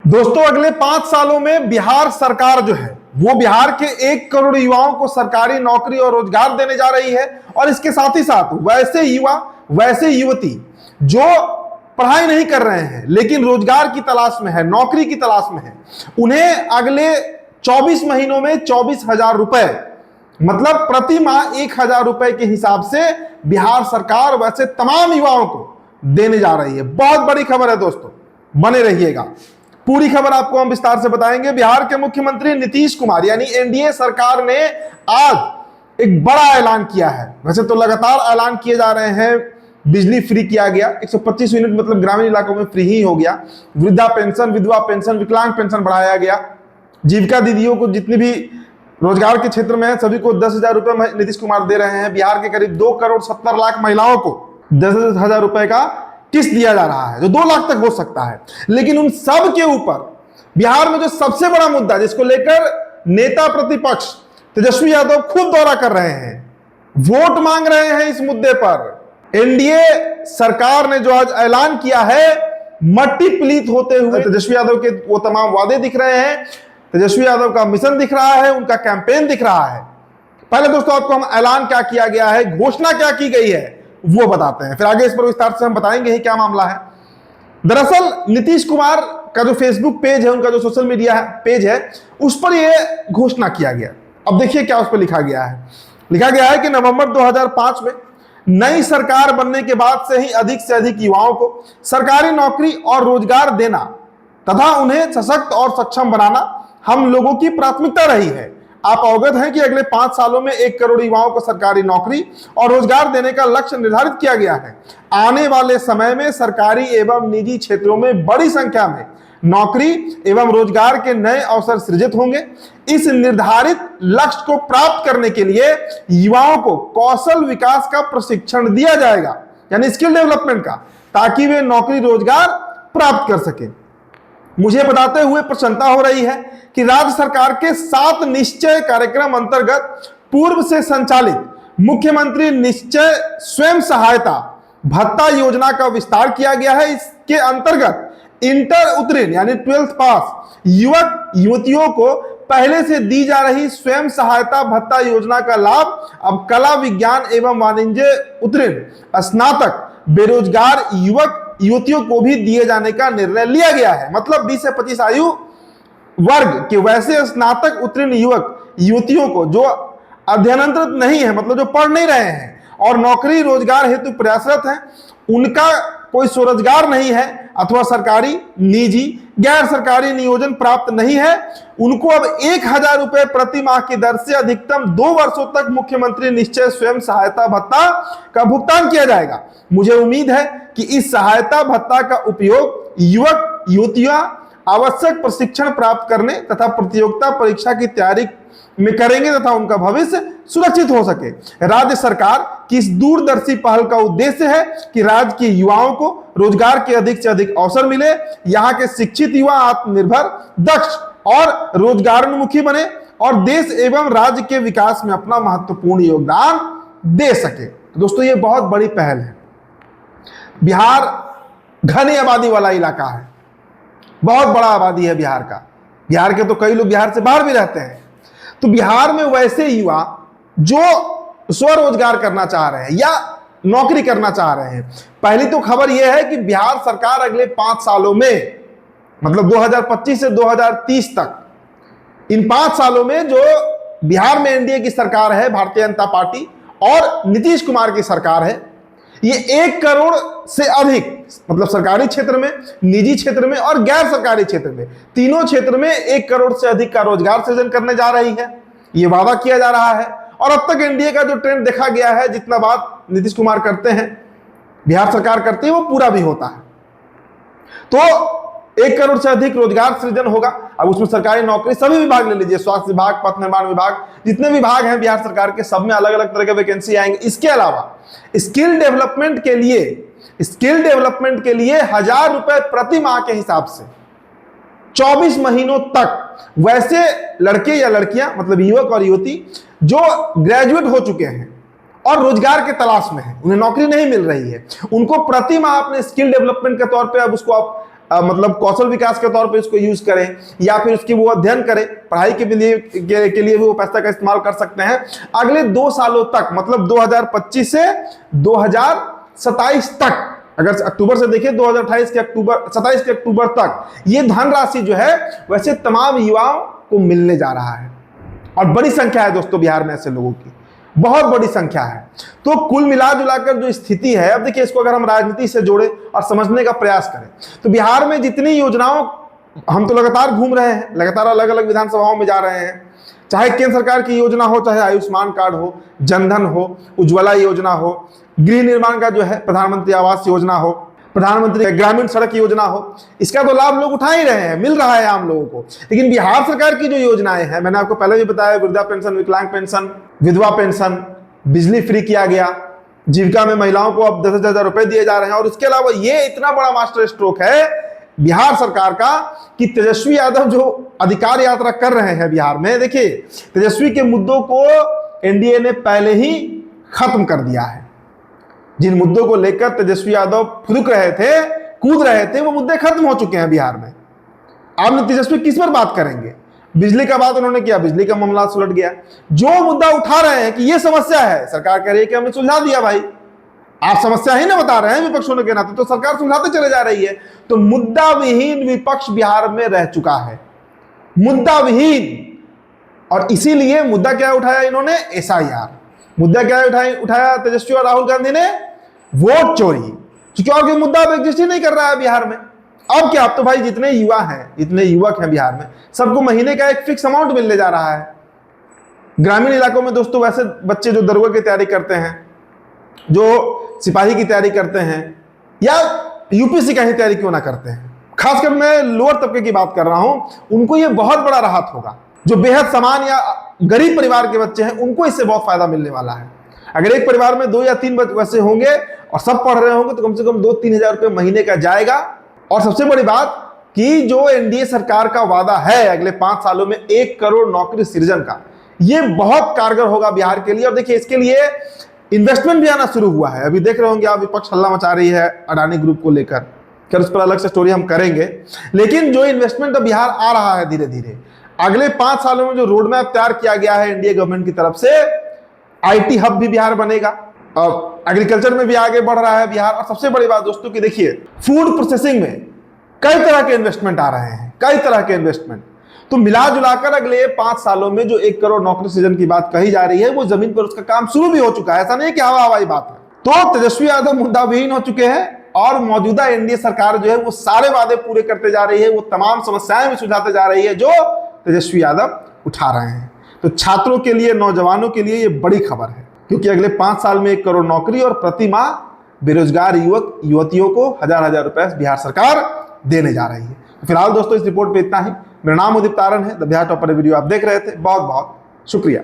दोस्तों अगले 5 सालों में बिहार सरकार जो है वो बिहार के 1 करोड़ युवाओं को सरकारी नौकरी और रोजगार देने जा रही है। और इसके साथ ही साथ वैसे युवा वैसे युवती जो पढ़ाई नहीं कर रहे हैं लेकिन रोजगार की तलाश में है, नौकरी की तलाश में है, उन्हें अगले 24 महीनों में 24,000 रुपए मतलब प्रति माह 1,000 रुपए के हिसाब से बिहार सरकार वैसे तमाम युवाओं को देने जा रही है। बहुत बड़ी खबर है दोस्तों, बने रहिएगा। पूरी खबर आपको हम विस्तार से बताएंगे। बिहार के मुख्यमंत्री नीतीश कुमार यानी एनडीए सरकार ने आज एक बड़ा ऐलान किया है। वैसे तो लगातार ऐलान किए जा रहे हैं। बिजली फ्री किया गया, 125 यूनिट मतलब ग्रामीण इलाकों में फ्री ही हो गया। वृद्धा पेंशन, विधवा पेंशन, विकलांग पेंशन बढ़ाया गया। जीविका दीदियों को जितनी भी रोजगार के क्षेत्र में है सभी को 10,000 रुपए नीतीश कुमार दे रहे हैं। बिहार के करीब 2 करोड़ 70 लाख महिलाओं को 10,000 रुपए का किस्त दिया जा रहा है जो 2 लाख तक हो सकता है। लेकिन उन सब के ऊपर बिहार में जो सबसे बड़ा मुद्दा जिसको लेकर नेता प्रतिपक्ष तेजस्वी यादव खुद दौरा कर रहे हैं, वोट मांग रहे हैं इस मुद्दे पर। एनडीए सरकार ने जो आज ऐलान किया है, मट्टी पलीत होते हुए तेजस्वी यादव के वो तमाम वादे दिख रहे हैं, तेजस्वी यादव का मिशन दिख रहा है, उनका कैंपेन दिख रहा है। पहले दोस्तों आपको हम ऐलान क्या किया गया है, घोषणा क्या की गई है वो बताते हैं, फिर आगे इस पर विस्तार से हम बताएंगे ही क्या मामला है। दरअसल नीतीश कुमार का जो फेसबुक पेज है, उनका जो सोशल मीडिया पेज है, उस पर यह घोषणा किया गया। अब देखिए क्या उस पर लिखा गया है। लिखा गया है कि नवंबर 2005 में नई सरकार बनने के बाद से ही अधिक से अधिक युवाओं को सरकारी नौकरी और रोजगार देना तथा उन्हें सशक्त और सक्षम बनाना हम लोगों की प्राथमिकता रही है। आप अवगत हैं कि अगले 5 सालों में 1 करोड़ युवाओं को सरकारी नौकरी और रोजगार देने का लक्ष्य निर्धारित किया गया है। आने वाले समय में सरकारी एवं निजी क्षेत्रों में बड़ी संख्या में नौकरी एवं रोजगार के नए अवसर सृजित होंगे। इस निर्धारित लक्ष्य को प्राप्त करने के लिए युवाओं को कौशल विकास का प्रशिक्षण दिया जाएगा, यानी स्किल डेवलपमेंट का, ताकि वे नौकरी रोजगार प्राप्त कर सके। मुझे बताते हुए प्रसन्नता हो रही है कि राज्य सरकार के 7 निश्चय कार्यक्रम अंतर्गत पूर्व से संचालित मुख्यमंत्री निश्चय स्वयं सहायता भत्ता योजना का विस्तार किया गया है। इसके अंतर्गत इंटर उत्तीर्ण यानी 12th पास युवक युवतियों को पहले से दी जा रही स्वयं सहायता भत्ता योजना का लाभ अब कला विज्ञान एवं वाणिज्य उत्तीर्ण स्नातक बेरोजगार युवक युवतियों को भी दिए जाने का निर्णय लिया गया है। मतलब 20 से 25 आयु वर्ग के वैसे स्नातक उत्तीर्ण युवक युवतियों को जो अध्ययनरत नहीं है, मतलब जो पढ़ नहीं रहे हैं और नौकरी रोजगार हेतु प्रयासरत हैं, उनका कोई स्वरोजगार नहीं है अथवा सरकारी, निजी, गैर सरकारी नियोजन प्राप्त नहीं है, उनको अब 1,000 रुपए प्रति माह की दर से अधिकतम 2 वर्षों तक मुख्यमंत्री निश्चय स्वयं सहायता भत्ता का भुगतान किया जाएगा। मुझे उम्मीद है कि इस सहायता भत्ता का उपयोग युवक युवतियां आवश्यक प्रशिक्षण प्राप्त करने तथा प्रतियोगिता परीक्षा की तैयारी में करेंगे तथा उनका भविष्य सुरक्षित हो सके। राज्य सरकार की इस दूरदर्शी पहल का उद्देश्य है कि राज्य के युवाओं को रोजगार के अधिक से अधिक अवसर मिले, यहाँ के शिक्षित युवा आत्मनिर्भर, दक्ष और रोजगारोन्मुखी बने और देश एवं राज्य के विकास में अपना महत्वपूर्ण योगदान दे सके। तो दोस्तों ये बहुत बड़ी पहल है। बिहार घनी आबादी वाला इलाका है, बहुत बड़ा आबादी है बिहार का। बिहार के तो कई लोग बिहार से बाहर भी रहते हैं। तो बिहार में वैसे युवा जो स्वरोजगार करना चाह रहे हैं या नौकरी करना चाह रहे हैं, पहली तो खबर यह है कि बिहार सरकार अगले 5 सालों में मतलब 2025 से 2030 तक, इन 5 सालों में जो बिहार में एनडीए की सरकार है, भारतीय जनता पार्टी और नीतीश कुमार की सरकार है, ये 1 करोड़ से अधिक मतलब सरकारी क्षेत्र में, निजी क्षेत्र में और गैर सरकारी क्षेत्र में, तीनों क्षेत्र में 1 करोड़ से अधिक का रोजगार सृजन करने जा रही है। ये वादा किया जा रहा है और अब तक एनडीए का जो ट्रेंड देखा गया है, जितना बात नीतीश कुमार करते हैं, बिहार सरकार करती है, वो पूरा भी होता है। तो 1 करोड़ से अधिक रोजगार सृजन होगा। अब उसमें सरकारी नौकरी सभी विभाग ले लीजिए, स्वास्थ्य विभाग, पथ निर्माण विभाग, जितने विभाग हैं बिहार सरकार के, सब में अलग अलग तरह के वैकेंसी आएंगे। इसके अलावा स्किल डेवलपमेंट के लिए 1,000 रुपए प्रति माह के हिसाब से 24 महीनों तक वैसे लड़के या लड़कियां मतलब युवक और युवती जो ग्रेजुएट हो चुके हैं और रोजगार के तलाश में है, उन्हें नौकरी नहीं मिल रही है, उनको प्रति माह अपने स्किल डेवलपमेंट के तौर पे अब उसको आप मतलब कौशल विकास के तौर पे इसको यूज करें, या फिर उसकी वो अध्ययन करें, पढ़ाई के लिए भी वो पैसा का इस्तेमाल कर सकते हैं। अगले 2 सालों तक, मतलब 2025 से 2027 तक, अगर अक्टूबर से देखिए 2028 के अक्टूबर 27 के अक्टूबर तक, ये धनराशि जो है वैसे तमाम युवाओं को मिलने जा रहा है। और बड़ी संख्या है दोस्तों बिहार में ऐसे लोगों की, बहुत बड़ी संख्या है। तो कुल मिला जुलाकर जो स्थिति है, अब देखिए इसको अगर हम राजनीति से जोड़े और समझने का प्रयास करें तो बिहार में जितनी योजनाओं, हम तो लगातार घूम रहे हैं, लगातार अलग अलग विधानसभाओं में जा रहे हैं, चाहे केंद्र सरकार की योजना हो, चाहे आयुष्मान कार्ड हो, जनधन हो, उज्ज्वला योजना हो, गृह निर्माण का जो है प्रधानमंत्री आवास योजना हो, प्रधानमंत्री ग्रामीण सड़क योजना हो, इसका तो लाभ लोग उठा ही रहे हैं, मिल रहा है आम लोगों को। लेकिन बिहार सरकार की जो योजनाएं हैं, मैंने आपको पहले भी बताया, वृद्धा पेंशन, विकलांग पेंशन, विधवा पेंशन, बिजली फ्री किया गया, जीविका में महिलाओं को अब 10,000 रुपए दिए जा रहे हैं। और इसके अलावा ये इतना बड़ा मास्टर स्ट्रोक है बिहार सरकार का कि तेजस्वी यादव जो अधिकार यात्रा कर रहे हैं बिहार में, देखिए तेजस्वी के मुद्दों को एनडीए ने पहले ही खत्म कर दिया है। जिन मुद्दों को लेकर तेजस्वी यादव फुदक रहे थे, कूद रहे थे, वो मुद्दे खत्म हो चुके हैं बिहार में। अब तेजस्वी किस पर बात करेंगे? बिजली का बात उन्होंने किया, बिजली का मामला सुलट गया। जो मुद्दा उठा रहे हैं कि ये समस्या है, सरकार कह रही है कि हमने सुलझा दिया। भाई आप समस्या ही ना बता रहे हैं विपक्ष होने के नाते, तो सरकार सुलझाते चले जा रही है। तो मुद्दा विहीन विपक्ष बिहार में रह चुका है, मुद्दा विहीन। और इसीलिए मुद्दा क्या उठाया इन्होंने? SIR। मुद्दा क्या उठाया तेजस्वी और राहुल गांधी ने? वोट चोरी। क्योंकि मुद्दा अब एग्जिस्ट ही नहीं कर रहा है बिहार में। अब क्या, अब तो भाई जितने युवा हैं, जितने युवक हैं बिहार में, सबको महीने का एक फिक्स अमाउंट मिलने जा रहा है। ग्रामीण इलाकों में दोस्तों वैसे बच्चे जो दरोगा की तैयारी करते हैं, जो सिपाही की तैयारी करते हैं, या यूपीएससी का ही तैयारी क्यों ना करते हैं, खासकर मैं लोअर तबके की बात कर रहा हूं, उनको ये बहुत बड़ा राहत होगा। जो बेहद सामान्य या गरीब परिवार के बच्चे हैं, उनको इससे बहुत फायदा मिलने वाला है। अगर एक परिवार में 2 या 3 बच्चे होंगे और सब पढ़ रहे होंगे, तो कम से कम 2-3 हजार रुपये महीने का जाएगा। और सबसे बड़ी बात कि जो एनडीए सरकार का वादा है अगले 5 सालों में 1 करोड़ नौकरी सृजन का, ये बहुत कारगर होगा बिहार के लिए। और देखिए इसके लिए इन्वेस्टमेंट भी आना शुरू हुआ है। अभी देख रहे होंगे आप, विपक्ष हल्ला मचा रही है अडानी ग्रुप को लेकर, फिर उस पर अलग से स्टोरी हम करेंगे। लेकिन जो इन्वेस्टमेंट अब बिहार आ रहा है धीरे धीरे, अगले 5 सालों में जो रोड मैप तैयार किया गया है एनडीए गवर्नमेंट की तरफ से, आईटी हब भी बिहार बनेगा, और एग्रीकल्चर में भी आगे बढ़ रहा है बिहार। और सबसे बड़ी बात दोस्तों कि देखिए फूड प्रोसेसिंग में कई तरह के इन्वेस्टमेंट आ रहे हैं, कई तरह के इन्वेस्टमेंट। तो मिला जुलाकर अगले 5 सालों में जो 1 करोड़ नौकरी सृजन की बात कही जा रही है, वो जमीन पर उसका काम शुरू भी हो चुका है। ऐसा नहीं कि हवा हवाई बात है। तो तेजस्वी यादव मुद्दा विहीन हो चुके हैं, और मौजूदा एनडीए सरकार जो है वो सारे वादे पूरे करते जा रही है, वो तमाम समस्याएं भी सुलझाते जा रही है जो तेजस्वी यादव उठा रहे हैं। तो छात्रों के लिए, नौजवानों के लिए ये बड़ी खबर है, क्योंकि अगले 5 साल में 1 करोड़ नौकरी, और प्रति माह बेरोजगार युवक युवतियों को 1000 रुपए बिहार सरकार देने जा रही है। तो फिलहाल दोस्तों इस रिपोर्ट पे इतना ही। मेरा नाम उदित तारण है, द बिहार टॉपर वीडियो आप देख रहे थे। बहुत बहुत शुक्रिया।